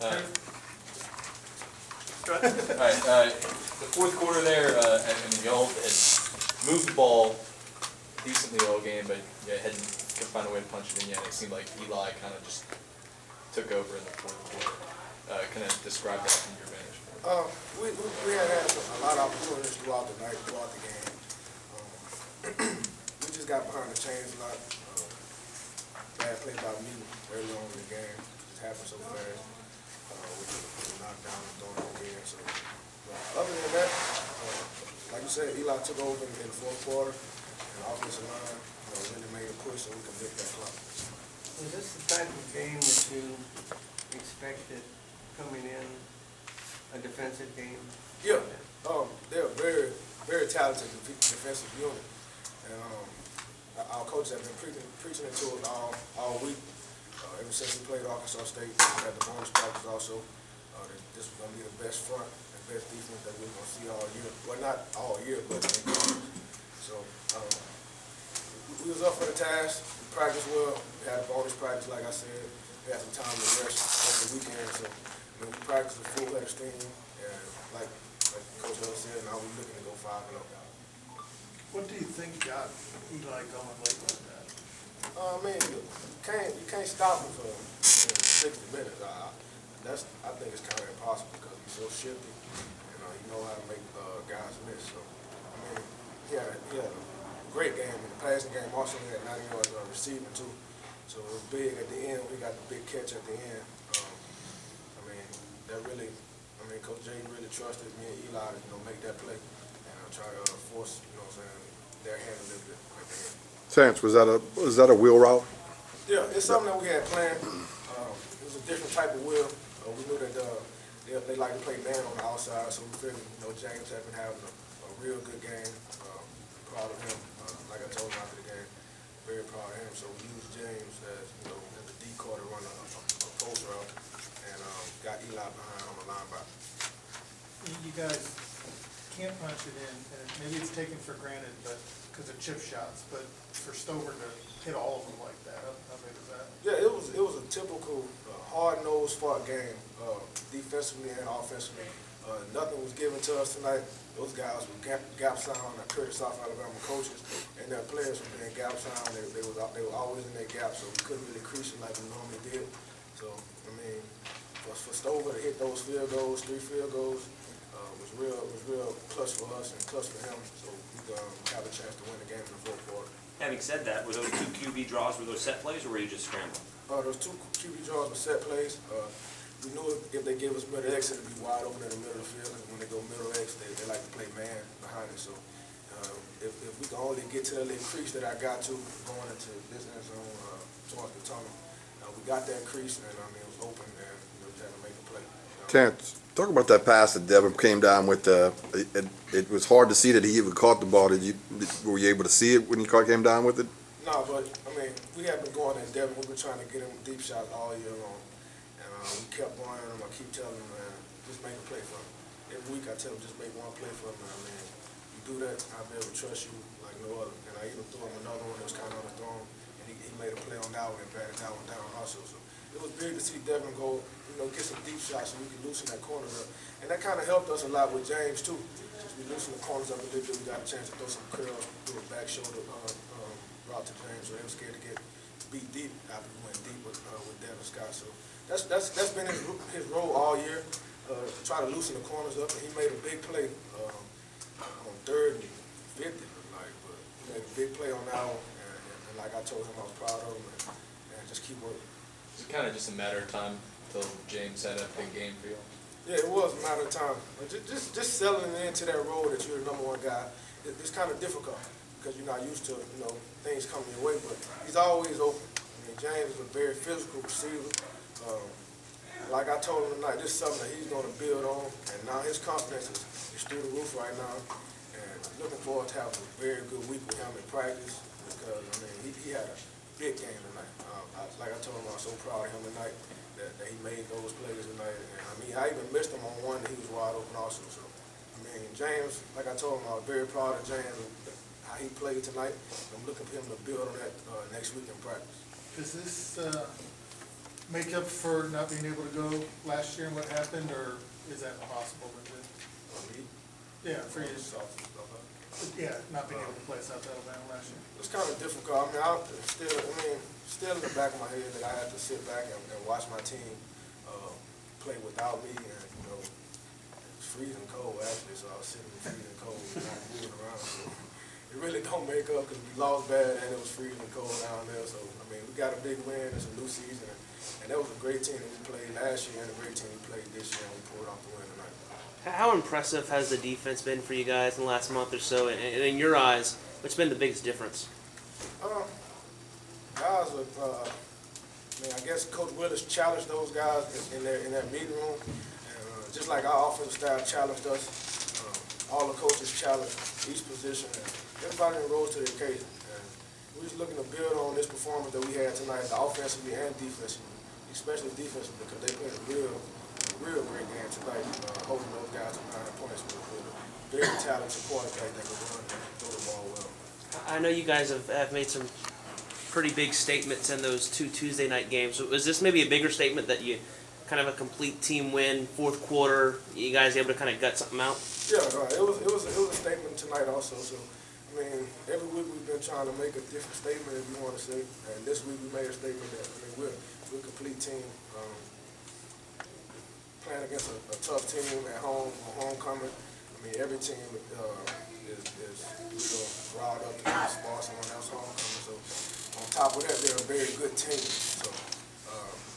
Go ahead. All right, the fourth quarter there, I mean, y'all had moved the ball decently all game, but you hadn't could find a way to punch it in yet. It seemed like Eli kind of just took over in the fourth quarter. Kind of describe that from your vantage point. We had a lot of opportunities throughout the night, throughout the game. We just got behind the chains a lot. Bad play by me early on in the game. It just happened so fast. We just knocked down and thrown it again. So, other than that, like you said, Eli took over in the fourth quarter, and the offensive line really made a push so we could lift that clock. Was this the type of game that you expected coming in, a defensive game? Yeah, they're a very, very talented defensive unit, and our coaches have been preaching it to us all week. Ever since we played Arkansas State, we had the bonus practice also. That this was going to be the best front and best defense that we're going to see all year. Well, not all year, but in college. So we was up for the task. We practiced well. We had a bonus practice, like I said. We had some time to rest over the weekend. So we practiced a full head of steam. And like Coach Hill said, now we're looking to go 5-0. What do you think got Eli going late like that? Man, you can't stop him for 60 minutes. I think it's kind of impossible because he's so shifty, and he know how to make guys miss. So, I mean, he had a great game in the passing game. Also, he had 90 yards receiving too. So it was big at the end. We got the big catch at the end. Coach Jay really trusted me and Eli to make that play and try to force their hand a little bit at the end. Terrance, was that a wheel route? Yeah, it's something that we had planned. It was a different type of wheel. We knew that they like to play man on the outside, so we figured, James had been having a real good game. Proud of him. Like I told him after the game, very proud of him. So we used James as the decoy to run a post route, and got Eli behind on the linebacker. You guys can't punch it in, and maybe it's taken for granted, but because of chip shots. But for Stover to hit all of them like that, how big is that? Yeah, it was a typical hard-nosed fought game, defensively and offensively. Nothing was given to us tonight. Those guys were gap sound. I credit South Alabama coaches and their players for being gap sound. They were always in their gap, so we couldn't really crease it like we normally did. So for Stover to hit those field goals, 3 field goals, was real plus for us and plus for him. So we have a chance to win the game in the fourth quarter. Having said that, were those 2 QB draws, were those set plays, or were you just scrambling? Those 2 QB draws were set plays. We knew if they gave us middle X, it would be wide open in the middle of the field. And when they go middle X, they like to play man behind it. So if we can only get to that little crease that I got to going into this end zone towards the tunnel, we got that crease, and it was open, and we had to make a play. Terrance, talk about that pass that Devin came down with. It was hard to see that he even caught the ball. Were you able to see it when he came down with it? No, but we have been going at Devin. We've been trying to get him deep shots all year long, and we kept going at him. I keep telling him, man, just make a play for him. Every week I tell him, just make one play for him. You do that, I'll be able to trust you like no other. And I even threw him another one that was kind of underthrown, and he made a play on that one and batted that one down also. So it was big to see Devin go, get some deep shots so we could loosen that corner up. And that kind of helped us a lot with James too. Since we loosened the corners up a little bit, we got a chance to throw some curls, do a back shoulder route to James, so they were scared to get beat deep after we went deep with Devin Scott. So that's been his role all year, try to loosen the corners up. And he made a big play on 3rd and 50, but he made a big play on that one. And like I told him, I was proud of him, and just keep working. Is it kind of just a matter of time until James had a big game for you? Yeah, it was a matter of time. But just settling into that role that you're the #1 guy, it's kind of difficult because you're not used to things coming your way. But he's always open. James is a very physical receiver. Like I told him tonight, this is something that he's going to build on. And now his confidence is through the roof right now. And looking forward to having a very good week with him in practice because he had a big game tonight. Like I told him, I was so proud of him tonight that he made those plays tonight. And I even missed him on one that he was wide open also. So, James, like I told him, I was very proud of James and how he played tonight. I'm looking for him to build on that next week in practice. Does this make up for not being able to go last year and what happened, or is that impossible to do? Yeah, for you. Yeah, not being able to play South Alabama last year. It's kind of difficult. Still in the back of my head that I had to sit back and watch my team play without me, and it's freezing cold actually, so I was sitting in freezing cold, not moving around. So it really don't make up because we lost bad and it was freezing cold down there. So we got a big win. It's a new season, and that was a great team that we played last year and a great team we played this year, and we pulled off the win tonight. How impressive has the defense been for you guys in the last month or so? And in your eyes, what's been the biggest difference? Guys, I guess Coach Willis challenged those guys in that meeting room, and just like our offensive staff challenged us, all the coaches challenged each position, and everybody rose to the occasion. And we're just looking to build on this performance that we had tonight, offensively and defensively, especially defensively, because they played a real great game tonight, holding those guys to 9 points with a very talented quarterback that can run and throw the ball well. I know you guys have made some pretty big statements in those 2 Tuesday night games. So was this maybe a bigger statement that you kind of a complete team win, fourth quarter, you guys able to kind of gut something out? Yeah, right. It was a statement tonight also. So every week we've been trying to make a different statement, if you want to say. And this week we made a statement that we're a complete team. Playing against a tough team at home, homecoming. Every team is real riled up to this Boston when that's homecoming. So on top of that, they're a very good team. So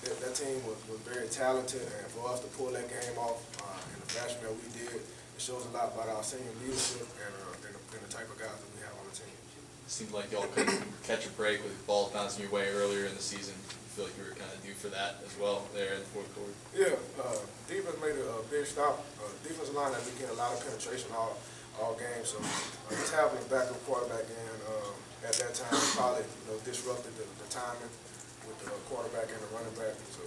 that team was very talented, and for us to pull that game off in the fashion that we did, it shows a lot about our senior leadership and the type of guys that we have on the team. It seemed like y'all couldn't catch a break with balls bouncing your way earlier in the season. I feel like you were kind of due for that as well there in the fourth quarter. Yeah, defense made a big stop. Defensive line has been getting a lot of penetration all game, so just having a backup quarterback in at that time probably disrupted the timing with the quarterback and the running back. So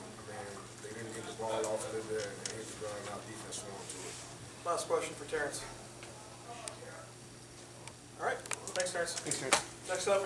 they didn't get the ball off of there and hit the ground, and our defense swung to it. Last question for Terrance. All right, thanks, Terrance. Thanks, Terrance. Next up,